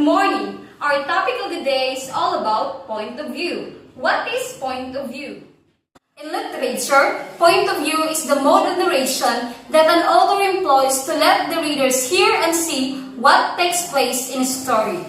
morning. Our topic of the day is all about point of view. What is point of view? In literature, point of view is the mode of narration that an author employs to let the readers hear and see what takes place in a story.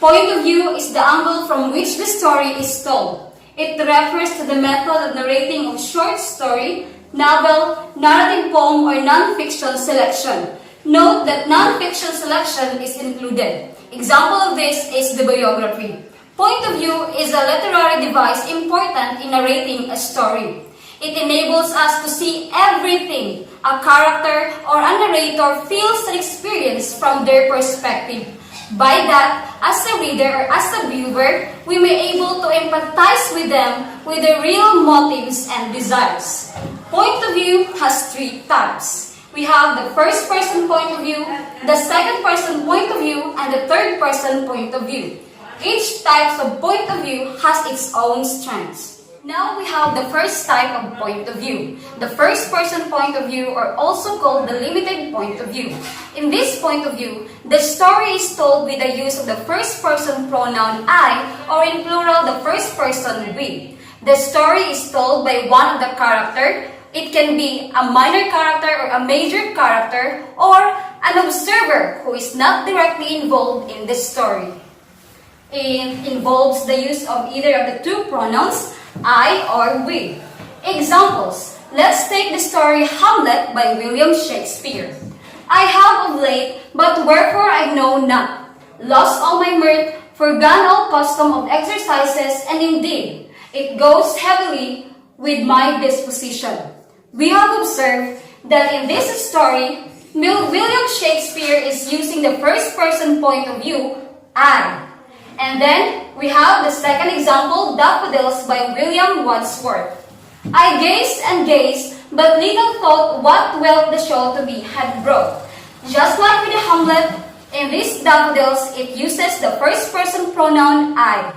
Point of view is the angle from which the story is told. It refers to the method of narrating of short story, novel, narrative poem, or non-fiction selection. Note that non-fiction selection is included. Example of this is the biography. Point of view is a literary device important in narrating a story. It enables us to see everything a character or a narrator feels and experiences from their perspective. By that, as a reader or as a viewer, we may able to empathize with them with their real motives and desires. Point of view has three types. We have the first person point of view, the second person point of view, and the third person point of view. Each type of point of view has its own strengths. Now we have the first type of point of view, the first person point of view, or also called the limited point of view. In this point of view, the story is told with the use of the first person pronoun I, or in plural the first person we. The story is told by one of the characters. It can be a minor character or a major character, or an observer who is not directly involved in the story. It involves the use of either of the two pronouns, I or we. Examples. Let's take the story Hamlet by William Shakespeare. I have of late, but wherefore I know not, lost all my mirth, forgone all custom of exercises, and indeed, it goes heavily with my disposition. We have observed that in this story, William Shakespeare is using the first person point of view, I. And then, we have the second example, Daffodils by William Wordsworth. I gazed and gazed, but little thought what wealth the show to me had brought. Just like with the Hamlet, in these Daffodils, it uses the first person pronoun I.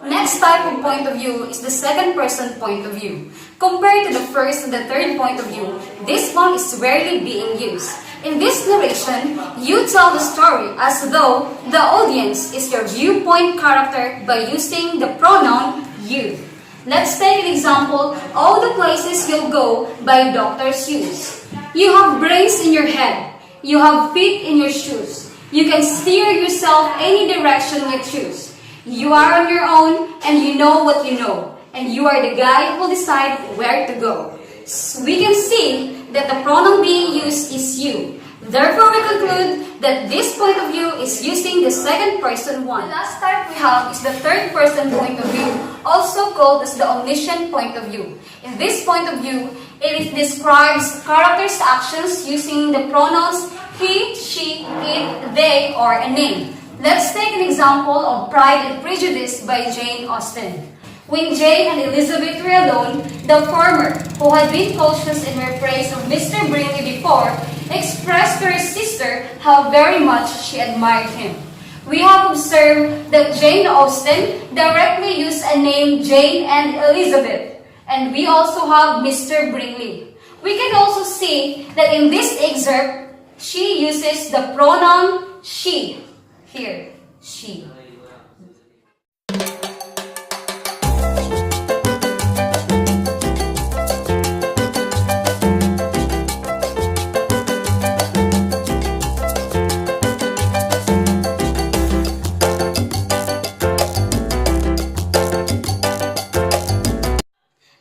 Next type of point of view is the second person point of view. Compared to the first and the third point of view, this one is rarely being used. In this narration, you tell the story as though the audience is your viewpoint character by using the pronoun you. Let's take an example, All the Places You'll Go by Dr. Seuss. You have brains in your head. You have feet in your shoes. You can steer yourself any direction you choose. You are on your own and you know what you know. And you are the guy who will decide where to go. So we can see that the pronoun being used is you. Therefore, we conclude that this point of view is using the second person one. The last type we have is the third person point of view, also called as the omniscient point of view. In this point of view, it describes characters' actions using the pronouns he, she, it, they, or a name. Let's take an example of Pride and Prejudice by Jane Austen. When Jane and Elizabeth were alone, the former, who had been cautious in her praise of Mr. Bingley before, expressed to her sister how very much she admired him. We have observed that Jane Austen directly used a name Jane and Elizabeth, and we also have Mr. Bingley. We can also see that in this excerpt, she uses the pronoun she. Here, she.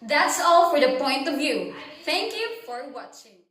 That's all for the point of view. Thank you for watching.